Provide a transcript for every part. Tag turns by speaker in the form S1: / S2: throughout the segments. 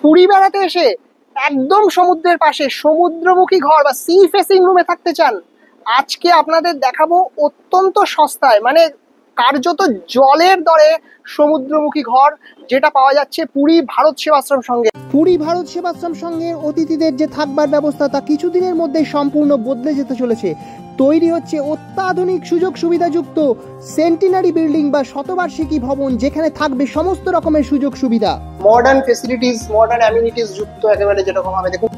S1: পুরী বেড়াতে এসে একদম সমুদ্রের পাশে সমুদ্রমুখী ঘর বা সি ফেসিং রুমে থাকতে চান, আজকে আপনাদের দেখাবো অত্যন্ত সস্তায়, মানে কার্যত জলের দরে সমুদ্রমুখী ঘর, যেটা পাওয়া যাচ্ছে পুরী ভারত সেবাশ্রম সঙ্গে। পুরী ভারত সেবাশ্রম সঙ্গের অতিথিদের যে থাকবার ব্যবস্থা তা কিছুদিনের মধ্যে সম্পূর্ণ বদলে যেতে চলেছে। তৈরি হচ্ছে অত্যাধুনিক সুযোগ সুবিধাযুক্ত সেন্টিনারি বিল্ডিং বা শতবার্ষিকী ভবন, যেখানে থাকবে সমস্ত রকমের সুযোগ সুবিধা, মডার্ন ফেসিলিটিস, মডার্ন অ্যামিনিটিস যুক্ত, একেবারে যেরকম হবে। দেখুন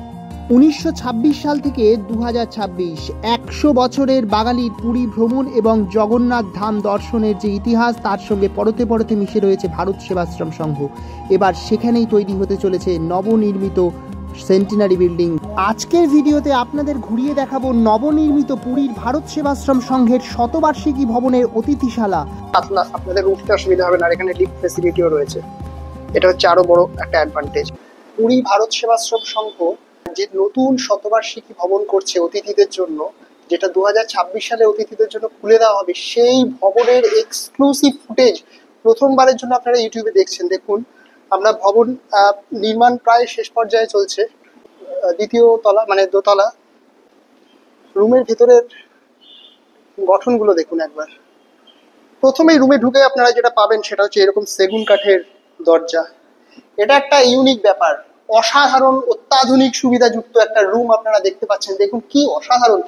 S1: 1926 সাল থেকে 2026 100 বছরের বাঙালির পুরী ভ্রমণ এবং জগন্নাথ ধাম দর্শনের যে ইতিহাস, তার সঙ্গে পরতে পরতে মিশে রয়েছে ভারত সেবাশ্রম সংঘ। এবার সেখানেই তৈরি হতে চলেছে নবনির্মিত সেন্টিনারি বিল্ডিং। আজকের ভিডিওতে আপনাদের ঘুরিয়ে দেখাবো নবনির্মিত পুরীর ভারত সেবাশ্রম সংঘের শতবার্ষিকী ভবনের অতিথিশালা। আপনাদের উঠতে অসুবিধা হবে না, আর এখানে লিফট ফেসিলিটিও রয়েছে। এটা হচ্ছে আরো বড় একটা অ্যাডভান্টেজ। পুরী ভারত সেবাশ্রম সংঘ যে নতুন শতবার্ষিকী ভবন করছে অতিথিদের জন্য, যেটা 2026 সালে অতিথিদের জন্য খুলে দেওয়া হবে, সেই ভবনের এক্সক্লুসিভ ফুটেজ প্রথমবারের জন্য আপনারা ইউটিউবে দেখছেন। দেখুন, আমরা ভবন নির্মাণ প্রায় শেষ পর্যায়ে চলছে। দ্বিতীয় তলা মানে দোতলা। রুমের ভেতরের গঠনগুলো দেখুন একবার। প্রথমেই রুমে ঢুকে আপনারা যেটা পাবেন সেটা হচ্ছে এরকম সেগুন কাঠের দরজা। এটা একটা ইউনিক ব্যাপার, অসাধারণ অত্যাধুনিক সুবিধাযুক্ত একটা রুম আপনারা দেখতে পাচ্ছেন। দেখুন কি অসাধারণ,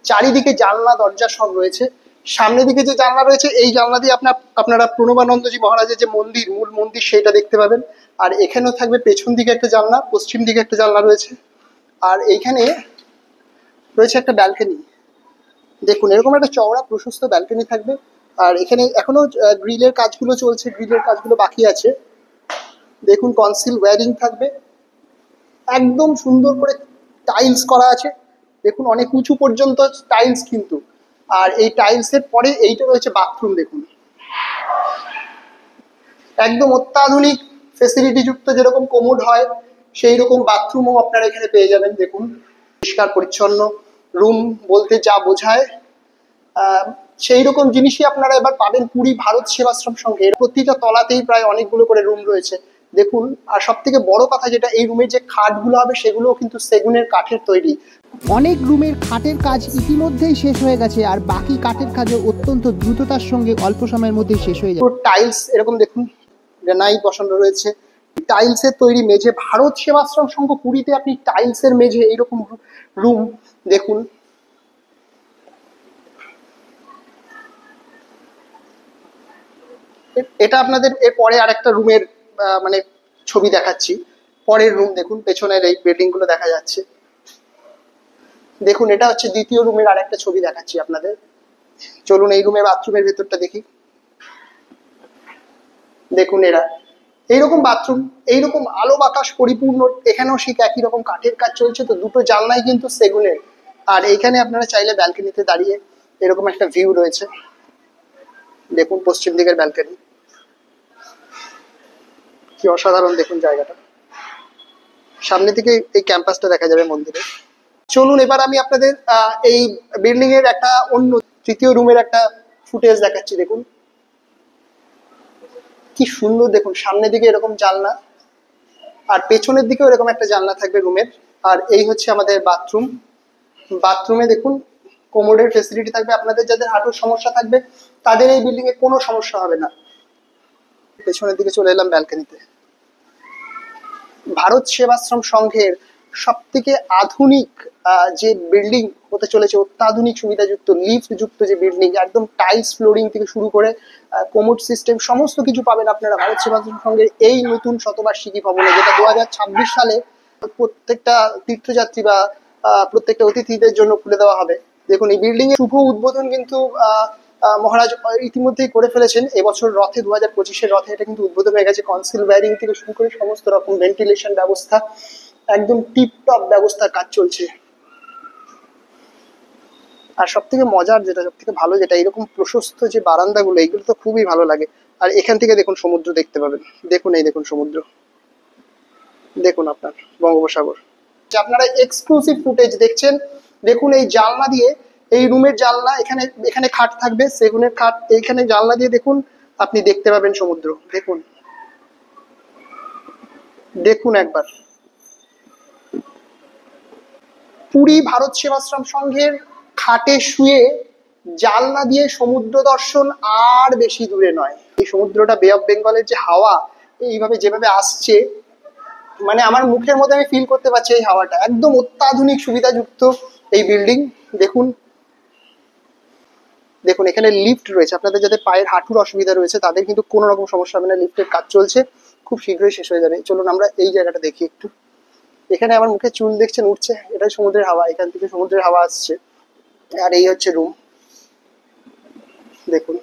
S1: চারিদিকে জানলা দরজা সব রয়েছে। সামনের দিকে যে জানলা রয়েছে, এই জানলা দিয়ে আপনারা প্রণবানন্দজি মহারাজের যে মন্দির, মূল মন্দির, সেটা দেখতে পাবেন। আর এখানেও থাকবে পেছন দিকে একটা জানলা, পশ্চিম দিকে একটা জানলা রয়েছে, আর এইখানে রয়েছে একটা ব্যালকনি। দেখুন এরকম একটা চওড়া প্রশস্ত ব্যালকনি থাকবে। আর এখানে এখনো গ্রিলের কাজগুলো চলছে, গ্রিলের কাজগুলো বাকি আছে। দেখুন কনসিল ওয়্যারিং থাকবে, একদম সুন্দর করে টাইলস করা আছে। দেখুন অনেক উঁচু পর্যন্ত টাইলস কিন্তু। আর এই টাইলসের পরে এইটা রয়েছে বাথরুম। দেখুন একদম অত্যাধুনিক ফেসিলিটি যুক্ত, যেরকম কোমোড হয় সেই রকম বাথরুমও আপনারা এখানে পেয়ে যাবেন। দেখুন পরিষ্কার পরিচ্ছন্ন রুম বলতে যা বোঝায় সেই রকম জিনিসই আপনারা এবার পাবেন পুরী ভারত সেবাশ্রম সঙ্গে। এর প্রতিটা তলাতেই প্রায় অনেকগুলো করে রুম রয়েছে। দেখুন, আর সব থেকে বড় কথা যেটা, এই রুমের যে খাটগুলো হবে সেগুলোও কিন্তু সেগুনের কাঠের তৈরি। অনেক রুমের খাটের কাজ ইতিমধ্যেই শেষ হয়ে গেছে, আর বাকি কাঠের কাজও অত্যন্ত দ্রুততার সঙ্গে অল্প সময়ের মধ্যেই শেষ হয়ে যাবে। টাইলস এরকম দেখুন গ্রানাইট বসানো রয়েছে, টাইলসের তৈরি মেঝে। ভারত সেবাশ্রম সংঘ পুরীতে আপনি টাইলসের মেঝে এইরকম রুম দেখুন। এটা আপনাদের এর পরে আরেকটা রুমের মানে ছবি দেখাচ্ছি। পরের রুম দেখুন, পেছনের এই বিল্ডিং গুলো দেখা যাচ্ছে। দেখুন এটা হচ্ছে দ্বিতীয় রুমের আরেকটা ছবি দেখাচ্ছি আপনাদের। চলুন এই রুমের বাথরুমের ভেতরটা দেখি। দেখুন এরা এইরকম বাথরুম, এইরকম আলো বাতাস পরিপূর্ণ। এখানেও ঠিক একই রকম কাঠের কাজ চলছে, তো দুটো জানলাই কিন্তু সেগুনের। আর এইখানে আপনারা চাইলে ব্যালকনিতে দাঁড়িয়ে এরকম একটা ভিউ রয়েছে। দেখুন পশ্চিম দিকের ব্যালকনি, কি অসাধারণ দেখুন জায়গাটা। সামনে থেকে এই ক্যাম্পাসটা দেখা যাবে মন্দিরে। চলুন এবার আমি আপনাদের এই বিল্ডিং এর একটা অন্য তৃতীয় রুমের একটা ফুটেজ দেখাচ্ছি। দেখুন কি সুন্দর, দেখুন সামনের দিকে এরকম জানলা, আর পেছনের দিকেও এরকম একটা জানলা থাকবে রুমের। আর এই হচ্ছে আমাদের বাথরুম। বাথরুমে দেখুন কোমোডের ফেসিলিটি থাকবে। আপনাদের যাদের হাঁটুর সমস্যা থাকবে তাদের এই বিল্ডিং এ কোনো সমস্যা হবে না। পেছনের দিকে চলে এলাম ব্যালকনিতে। ভারত সেবাশ্রম সংঘের সব থেকে আধুনিক যে বিল্ডিং হতে চলেছে, অত্যাধুনিক সুবিধাযুক্ত লিফট যুক্ত যে বিল্ডিং, একদম টাইলস ফ্লোরিং থেকে শুরু করে কোমোড সিস্টেম সমস্ত কিছু পাবেন আপনারা ভারত সেবাশ্রম সংঘের এই নতুন শতবার্ষিকী ভবনে, যেটা 2026 সালে প্রত্যেকটা তীর্থযাত্রী বা প্রত্যেকটা অতিথিদের জন্য খুলে দেওয়া হবে। দেখুন এই বিল্ডিং এর শুভ উদ্বোধন কিন্তু মহারাজ ইতিমধ্যেই করে ফেলেছেন। এবছর রথে 2025-এর রথে এটা কিন্তু উদ্বোধন হয়ে গেছে। কনসিল ওয়্যারিং থেকে শুরু করে সমস্ত রকম ভেন্টিলেশন ব্যবস্থা, একদম টিপটপ ব্যবস্থার কাজ চলছে। আর সব থেকে মজার যেটা, সব থেকে ভালো যেটা, এরকম প্রশস্ত যে বারান্দাগুলো, এইগুলো তো খুবই ভালো লাগে। আর এখান থেকে দেখুন সমুদ্র দেখতে পাবেন। দেখুন এই দেখুন সমুদ্র, দেখুন আপনার বঙ্গোপসাগর। আপনারা এক্সক্লুসিভ ফুটেজ দেখছেন। দেখুন এই জানলা দিয়ে, এই রুমের জানলা, এখানে এখানে খাট থাকবে সেগুনের খাট, এইখানে জানলা দিয়ে দেখুন আপনি দেখতে পাবেন সমুদ্র। দেখুন দেখুন একবার, পুরী ভারত সেবাশ্রম সংঘের খাটে শুয়ে জানলা দিয়ে সমুদ্র দর্শন আর বেশি দূরে নয়। এই সমুদ্রটা, বে অফ বেঙ্গলের যে হাওয়া এইভাবে যেভাবে আসছে, মানে আমার মুখের মধ্যে আমি ফিল করতে পারছি এই হাওয়াটা। একদম অত্যাধুনিক সুবিধাযুক্ত এই বিল্ডিং। দেখুন দেখুন, এখানে লিফট রয়েছে। আপনাদের যাদের পায়ের হাঁটুর অসুবিধা রয়েছে তাদের কিন্তু কোনো রকম সমস্যা হবে না, লিফটের কাজ চলছে, খুব শীঘ্রই শেষ হয়ে যাবে। চলুন আমরা এই জায়গাটা দেখি একটু। এখানে আমার মুখে চুল দেখছেন উঠছে, এটাই সমুদ্রের হাওয়া, এখান থেকে সমুদ্রের হাওয়া আসছে। আর এই হচ্ছে রুম, দেখুন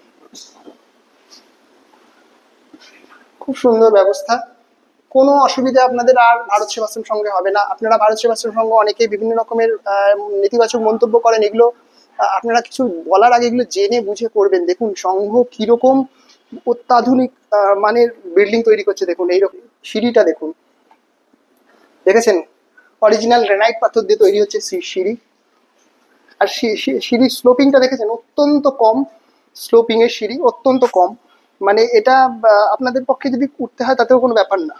S1: খুব সুন্দর ব্যবস্থা, কোনো অসুবিধা আপনাদের আর ভারত সেবাশ্রম সঙ্গে হবে না। আপনারা ভারত সেবাশ্রম সংঘ অনেকেই বিভিন্ন রকমের নেতিবাচক মন্তব্য করেন, এগুলো আপনারা কিছু বলার আগে এগুলো জেনে বুঝে করবেন। দেখুন সংঘ কিরকম অত্যাধুনিক মানের বিল্ডিং তৈরি করছে। দেখুন এইরকম সিঁড়িটা দেখুন, দেখেছেন অরিজিনাল গ্রানাইট পাথর দিয়ে তৈরি হচ্ছে সিঁড়ি। আর সিঁড়ির স্লোপিংটা দেখেছেন, অত্যন্ত কম স্লোপিং এর সিঁড়ি, অত্যন্ত কম। মানে এটা আপনাদের পক্ষে যদি উঠতে হয় তাতেও কোনো ব্যাপার না।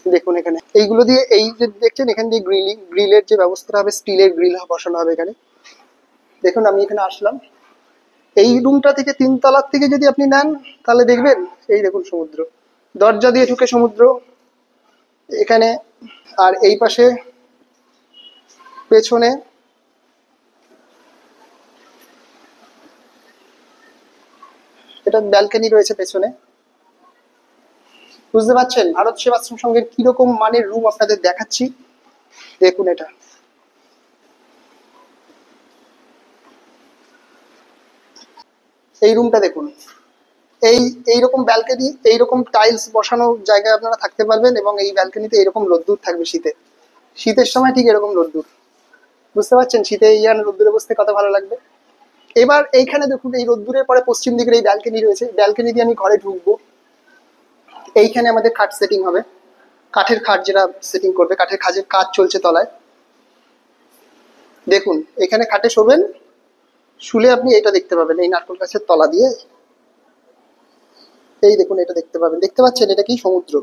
S1: দেখুন এখানে এইগুলো দিয়ে, এই যে দেখছেন এখান দিয়ে গ্রিলের যে ব্যবস্থাটা হবে, স্টিলের গ্রিল বসানো হবে এখানে। দেখুন আমি এখানে আসলাম, এই রুমটা থেকে 3 তলার থেকে যদি আপনি নেন তাহলে দেখবেন এই দেখুন সমুদ্র, দরজা দিয়ে ঢুকে সমুদ্র এখানে। আর এই পাশে পেছনে এটা ব্যালকনি রয়েছে পেছনে। বুঝতে পারছেন ভারত সেবাশ্রম সংঘের কিরকম মানের রুম আপনাদের দেখাচ্ছি। দেখুন এটা, এই রুমটা দেখুন, এইরকম ব্যালকনি, এইরকম টাইলস বসানো জায়গায় আপনারা থাকতে পারবেন। এবং এই ব্যালকনিতে এরকম রোদ্দুর থাকবে শীতের সময় ঠিক এরকম রোদ্দুর। বুঝতে পারছেন শীতে এই রোদ্দুরে বসতে কত ভালো লাগবে। এবার এইখানে দেখুন, এই রোদ্দুরের পরে পশ্চিম দিকের এই ব্যালকনি রয়েছে, ব্যালকনি দিয়ে আমি ঘরে ঢুকবো। এইখানে আমাদের খাট সেটিং হবে, কাঠের খাট যেটা সেটিং করবে, কাঠের খাটের কাজ চলছে তলায়। দেখুন এখানে খাটে শোবেন, শুলে আপনি এটা দেখতে পাবেন, এই নারকেল গাছের তলা দিয়ে এই দেখুন এটা দেখতে পাবেন। দেখতে পাচ্ছেন এটা কি সমুদ্র,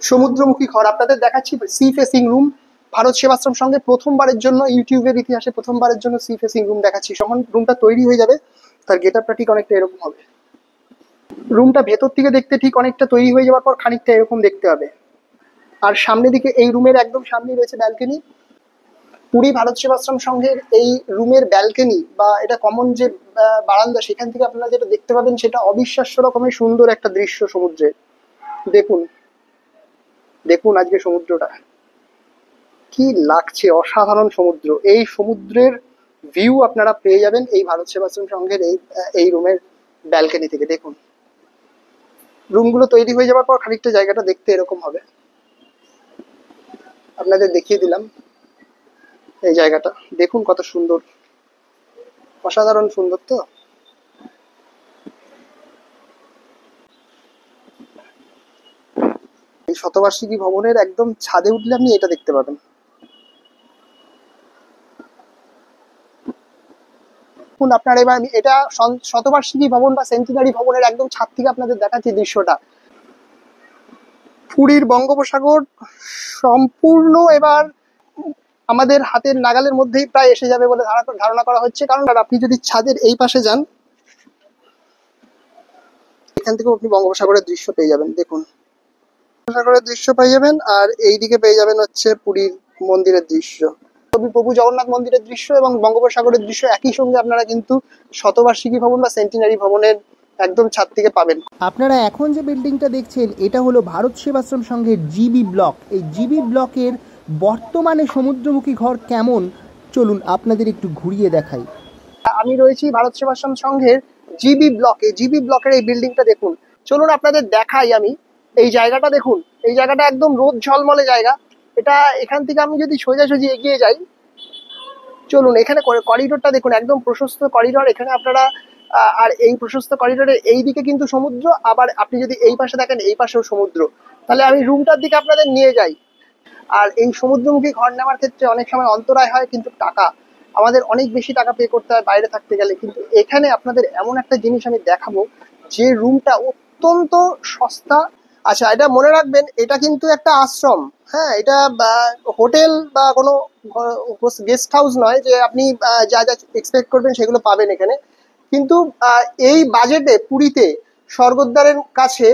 S1: সমুদ্রমুখী ঘর আপনাদের দেখাচ্ছি। Sea facing room, Bharat Sevashram সঙ্গে প্রথমবারের জন্য ইউটিউবের ইতিহাসে প্রথমবারের জন্য সি ফেসিং রুম দেখাচ্ছি। যখন রুমটা তৈরি হয়ে যাবে তার গেট আপটা ঠিক অনেকটা এরকম হবে। রুমটা ভেতর থেকে দেখতে ঠিক অনেকটা তৈরি হয়ে যাওয়ার পর খানিকটা এরকম দেখতে হবে। আর সামনের দিকে এই রুমের একদম সামনে রয়েছে ব্যালকনি। পুরী ভারত সেবাশ্রম সংঘের এই রুমের ব্যালকনি বা এটা কমন যে বারান্দা, সেখান থেকে আপনারা যেটা দেখতে পাবেন সেটা অবিশ্বাস্য রকমের সুন্দর একটা দৃশ্য সমুদ্রে। দেখুন দেখুন আজকে সমুদ্রটা কি লাগছে, অসাধারণ সমুদ্র। এই সমুদ্রের ভিউ আপনারা পেয়ে যাবেন এই ভারত সেবাশ্রম সংঘের এই রুমের ব্যালকনি থেকে। দেখুন রুমগুলো তৈরি হয়ে যাওয়ার পর খানিকটা জায়গাটা দেখতে এরকম হবে, আপনাদের দেখিয়ে দিলাম এই জায়গাটা। দেখুন কত সুন্দর, অসাধারণ সুন্দর। তো এই শতবার্ষিকী ভবনের একদম ছাদে উঠলে আপনি এটা দেখতে পাবেন। দেখুন আপনার, এবার আমি এটা শতবার্ষিকী ভবন বা সেন্টিনারি ভবনের একদম ছাদ থেকে আপনাদের দেখাচ্ছি দৃশ্যটা। পুরীর বঙ্গোপসাগর সম্পূর্ণ এবার আমাদের হাতের নাগালের মধ্যেই প্রায় এসে যাবে বলে ধারণা করা হচ্ছে। কারণ আপনি যদি ছাদের এই পাশে যান, এখান থেকেও আপনি বঙ্গোপসাগরের দৃশ্য পেয়ে যাবেন। দেখুন বঙ্গোপসাগরের দৃশ্য পেয়ে যাবেন, আর এইদিকে পেয়ে যাবেন হচ্ছে পুরীর মন্দিরের দৃশ্য, প্রভু জগন্নাথ মন্দিরের দৃশ্য এবং বঙ্গোপসাগরের দৃশ্য একই সঙ্গে আপনারা কিন্তু শতবার্ষিকী ভবন বা সেন্টিনারি ভবনের একদম ছাদ থেকে পাবেন।
S2: আপনারা এখন যে বিল্ডিংটা দেখছেন এটা হলো ভারত সেবাশ্রম সংঘের জিবি ব্লক। এই জিবি ব্লকের বর্তমানে সমুদ্রমুখী ঘর কেমন, চলুন আপনাদের একটু ঘুরিয়ে দেখাই।
S1: আমি রয়েছি ভারত সেবাশ্রম সংঘের জিবি ব্লকে। জিবি ব্লকের এই বিল্ডিংটা দেখুন, চলুন আপনাদের দেখাই আমি। এই জায়গাটা দেখুন, এই জায়গাটা একদম রোদ ঝলমলে জায়গা। এটা এখান থেকে আমি যদি সোজাসুজি এগিয়ে যাই, চলুন এখানে করিডোরটা দেখুন, একদম প্রশস্ত করিডোর এখানে আপনারা। আর এই প্রশস্ত করিডোরের এই দিকে কিন্তু সমুদ্র, আবার আপনি যদি এই পাশে দেখেন এই পাশেও সমুদ্র। তাহলে আমি রুমটার দিকে আপনাদের নিয়ে যাই। আর এই সমুদ্রমুখী ঘর নেওয়ার ক্ষেত্রে অনেক সময় অন্তরায় হয়, কিন্তু টাকা আমাদের অনেক বেশি টাকা পে করতে হয় বাইরে থাকতে গেলে। কিন্তু এখানে আপনাদের এমন একটা জিনিস আমি দেখাবো যে রুমটা অত্যন্ত সস্তা আচ্ছা, এটা মনে রাখবেন, এটা কিন্তু একটা আশ্রম। হ্যাঁ, এটা হোটেল বা কোনো গেস্ট হাউস নয় যে আপনি যা যা এক্সপেক্ট করবেন সেগুলো পাবেন এখানে। কিন্তু এই বাজেটে পুরীতে স্বর্গদ্বারের কাছে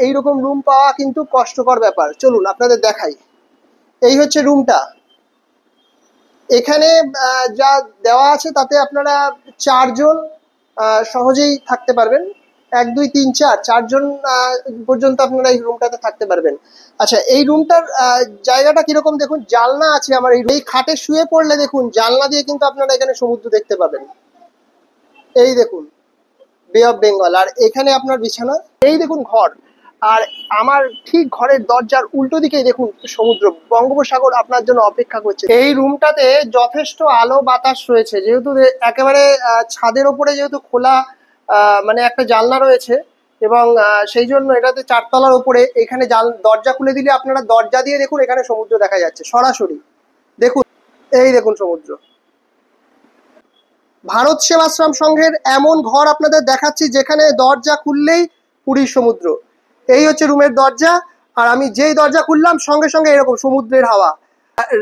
S1: এইরকম রুম পাওয়া কিন্তু কষ্টকর ব্যাপার। চলুন আপনাদের দেখাই। এই হচ্ছে রুমটা। এখানে যা দেওয়া আছে তাতে আপনারা 4 জন সহজেই থাকতে পারবেন। 1 2 3 4 4 জন পর্যন্ত আপনারা এই রুমটাতে থাকতে পারবেন। আচ্ছা, এই রুমটার জায়গাটা কিরকম দেখুন, জানলা আছে আমার। এই খাটে শুয়ে পড়লে দেখুন জানলা দিয়ে কিন্তু আপনারা এখানে সমুদ্র দেখতে পাবেন। এই দেখুন বে অফ বেঙ্গল, আর এখানে আপনার বিছানা। এই দেখুন ঘর, আর আমার ঠিক ঘরের দরজার উল্টো দিকেই দেখুন সমুদ্র, বঙ্গোপসাগর আপনার জন্য অপেক্ষা করছে। এই রুমটাতে যথেষ্ট আলো বাতাস রয়েছে, যেহেতু একেবারে ছাদের ওপরে যেহেতু খোলা মানে একটা জানলা রয়েছে, এবং সেই জন্য এটাতে 4 তলার ওপরে এখানে দরজা খুলে দিলে আপনারা দরজা দিয়ে দেখুন এখানে সমুদ্র দেখা যাচ্ছে সরাসরি। দেখুন, এই দেখুন সমুদ্র। ভারত সেবাশ্রম সংঘের এমন ঘর আপনাদের দেখাচ্ছি যেখানে দরজা খুললেই পুরীর সমুদ্র। এই হচ্ছে রুমের দরজা, আর আমি যেই দরজা খুললাম সঙ্গে সঙ্গে এরকম সমুদ্রের হাওয়া।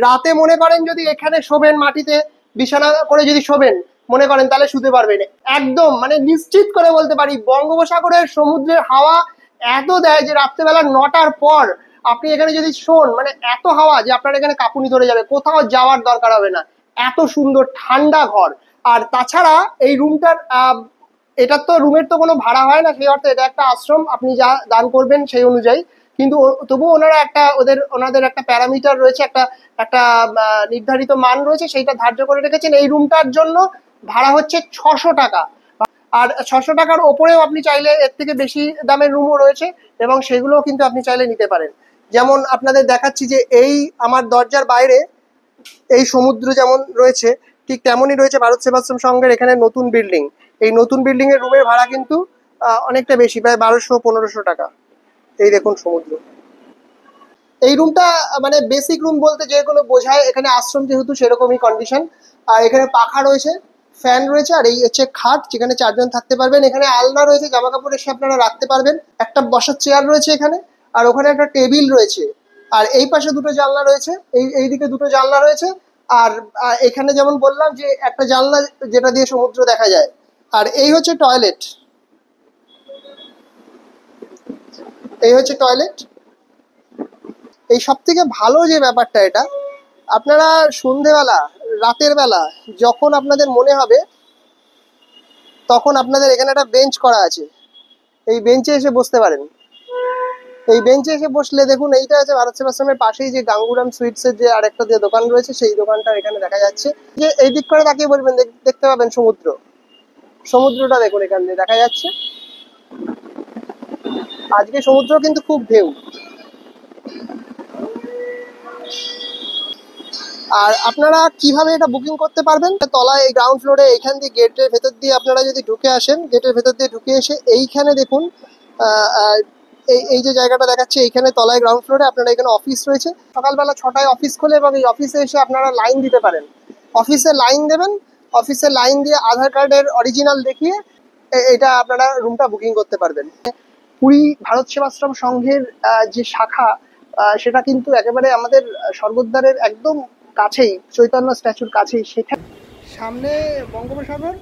S1: রাতে মনে করেন যদি এখানে শোবেন, মাটিতে বিছানা করে যদি শোবেন মনে করেন, তাহলে শুতে পারবেন। একদম মানে নিশ্চিত করে বলতে পারি বঙ্গোপসাগরের সমুদ্রের হাওয়া এত দেয় যে রাত্রেবেলা 9টার পর আপনি এখানে যদি শোন, মানে এত হাওয়া যে আপনার এখানে কাঁপুনি ধরে যাবে, কোথাও যাওয়ার দরকার হবে না। এত সুন্দর ঠান্ডা ঘর। আর তাছাড়া এই রুমটার এটার তো রুমের তো কোনো ভাড়া হয় না, সেই অর্থে এটা একটা আশ্রম, আপনি যা দান করবেন সেই অনুযায়ী। কিন্তু তবুও ওনারা ওনাদের একটা প্যারামিটার রয়েছে, একটা একটা নির্ধারিত মান রয়েছে, সেইটা ধার্য করে রেখেছেন। এই রুমটার জন্য ভাড়া হচ্ছে 600 টাকা। আর 600 টাকার ওপরেও আপনি চাইলে এর থেকে বেশি দামের রুমও রয়েছে, এবং সেগুলোও কিন্তু আপনি চাইলে নিতে পারেন। যেমন আপনাদের দেখাচ্ছি যে এই আমার দরজার বাইরে এই সমুদ্র যেমন রয়েছে, ঠিক তেমনই রয়েছে ভারত সেবাশ্রম সংঘের এখানে নতুন বিল্ডিং। এই নতুন বিল্ডিং এর রুমের ভাড়া কিন্তু অনেকটা বেশি, প্রায় 1200-1500 টাকা। এই দেখুন সমুদ্র। এই রুমটা মানে বেসিক রুম বলতে যেগুলো বোঝায়, এখানে আশ্রম যেহেতু সেরকমই কন্ডিশন। আর এখানে পাখা রয়েছে, ফ্যান রয়েছে, আর এই হচ্ছে খাট যেখানে 4 জন থাকতে পারবেন। এখানে আলনা রয়েছে, জামা কাপড় এসে আপনারা রাখতে পারবেন। একটা বসার চেয়ার রয়েছে এখানে, আর ওখানে একটা টেবিল রয়েছে। আর এই পাশে 2টো জানলা রয়েছে, এইদিকে 2টো জানলা রয়েছে। আর এখানে যেমন বললাম যে একটা জানলা যেটা দিয়ে সমুদ্র দেখা যায়। আর এই হচ্ছে টয়লেট। এই হচ্ছে টয়লেট। এই সব থেকে ভালো যে ব্যাপারটা, এটা আপনারা সন্ধেবেলা, রাতের বেলা যখন আপনাদের মনে হবে তখন আপনাদের এখানে একটা বেঞ্চ করা আছে, এই বেঞ্চে এসে বসতে পারেন। এই বেঞ্চে এসে বসলে দেখুন, এইটা আছে ভারত সেবাশ্রমের পাশেই যে গাঙ্গুরাম সুইটসের যে আরেকটা যে দোকান রয়েছে, সেই দোকানটা এখানে দেখা যাচ্ছে। যে এই দিক করে তাকিয়ে বলবেন, দেখতে পাবেন সমুদ্র। সমুদ্রটা দেখুন এখান দিয়ে দেখা যাচ্ছে। আজকে সমুদ্র কিন্তু খুব ঢেউ। আর আপনারা কিভাবে এটা বুকিং করতে পারবেন, তলায় এই গ্রাউন্ড ফ্লোরে এইখান দিয়ে গেটের ভেতর দিয়ে আপনারা যদি ঢুকে আসেন, গেটের ভেতর দিয়ে ঢুকে এসে এইখানে দেখুন এই যে জায়গাটা দেখাচ্ছে, এইখানে তলায় গ্রাউন্ড ফ্লোরে আপনারা এখানে অফিস রয়েছে। সকালবেলা 6টায় অফিস খোলে, এবং এই অফিসে এসে আপনারা লাইন দিতে পারেন। অফিসে লাইন দেবেন, অফিসে লাইন দিয়ে আধার কার্ডের অরিজিনাল দেখিয়ে এটা আপনারা রুমটা বুকিং করতে পারবেন। পুরী ভারত সেবাশ্রম সংঘের যে শাখা, সেটা কিন্তু একেবারে আমাদের স্বর্গদ্বারের একদম কাছেই, চৈতন্য স্ট্যাচুর কাছেই। সেখানে সামনে বঙ্গোপসাগর,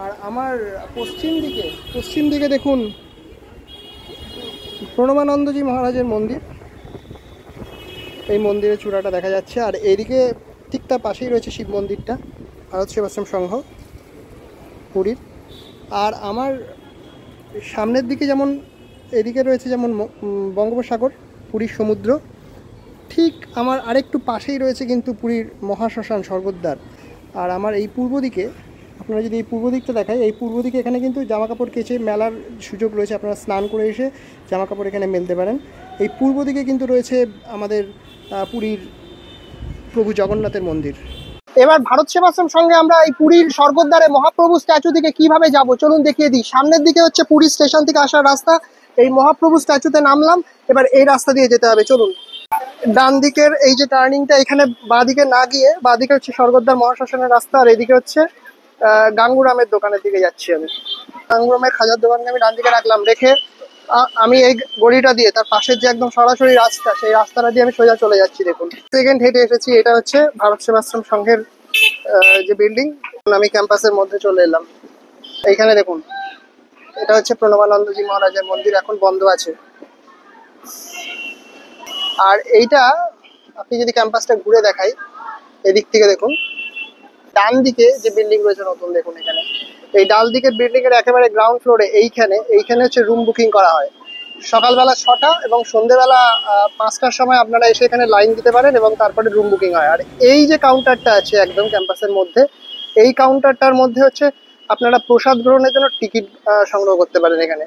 S1: আর আমার পশ্চিম দিকে দেখুন প্রণবানন্দজি মহারাজের মন্দির। এই মন্দিরের চূড়াটা দেখা যাচ্ছে, আর এইদিকে ঠিক তার পাশেই রয়েছে শিব মন্দিরটা, ভারত সেবাশ্রম সংঘ পুরীর। আর আমার সামনের দিকে যেমন এদিকে রয়েছে যেমন বঙ্গোপসাগর, পুরীর সমুদ্র, ঠিক আমার আরেকটু পাশেই রয়েছে কিন্তু পুরীর মহাশ্মশান স্বর্গদ্বার। আর আমার এই পূর্ব দিকে, আপনারা যদি এই পূর্ব দিকটা দেখায়, এই পূর্ব দিকে এখানে কিন্তু জামা কাপড় কেচে মেলার সুযোগ রয়েছে, আপনারা স্নান করে এসে জামা কাপড় এখানে মেলতে পারেন। এই পূর্ব দিকে কিন্তু রয়েছে আমাদের পুরীর প্রভু জগন্নাথের মন্দির। এবার ভারত সেবাশ্রম সঙ্গে আমরা এই পুরীর স্বর্গদ্বারে মহাপ্রভু স্ট্যাচু দিকে কিভাবে যাব চলুন দেখিয়ে দিই। সামনের দিকে হচ্ছে পুরী স্টেশন থেকে আসার রাস্তা, এই মহাপ্রভু স্ট্যাচুতে নামলাম, এবার এই রাস্তা দিয়ে যেতে হবে। চলুন, ডান দিকের এই যে টার্নিংটা, এখানে বাঁ দিকে না গিয়ে বাঁ দিকে হচ্ছে স্বর্গদ্বার মহাশ্মশানের রাস্তা, আর এইদিকে হচ্ছে গাঙ্গুরামের দোকানের দিকে যাচ্ছি আমি। গাঙ্গুরামের খাজার দোকানকে আমি ডান দিকে রাখলাম, রেখে আমি এই গলিটা দিয়ে তার পাশের যে একদম সরাসরি রাস্তা, সেই রাস্তাটা দিয়ে আমি সোজা চলে যাচ্ছি। দেখুন, সেকেন্ড হেঁটে এসেছি। এটা হচ্ছে ভারত সেবাশ্রম সংঘের যে বিল্ডিং। আমি ক্যাম্পাসের মধ্যে চলে এলাম। এইখানে দেখুন, এটা হচ্ছে প্রণবানন্দজি মহারাজের মন্দির, এখন বন্ধ আছে। আর এইটা আপনি যদি ক্যাম্পাসটা ঘুরে দেখাই, এদিক থেকে দেখুন, ডান দিকে যে বিল্ডিং রয়েছে নতুন, দেখুন এখানে এই ডান দিকের বিল্ডিং এর একেবারে গ্রাউন্ড ফ্লোরে এইখানে হচ্ছে রুম বুকিং করা হয়। সকালবেলা 6টা এবং সন্ধ্যেবেলা 5টার সময় আপনারা এসে এখানে লাইন দিতে পারেন এবং তারপরে রুম বুকিং হয়। আর এই যে কাউন্টারটা আছে একদম ক্যাম্পাসের মধ্যে, এই কাউন্টারটার মধ্যে হচ্ছে আপনারা প্রসাদ গ্রহণের জন্য টিকিট সংগ্রহ করতে পারেন এখানে।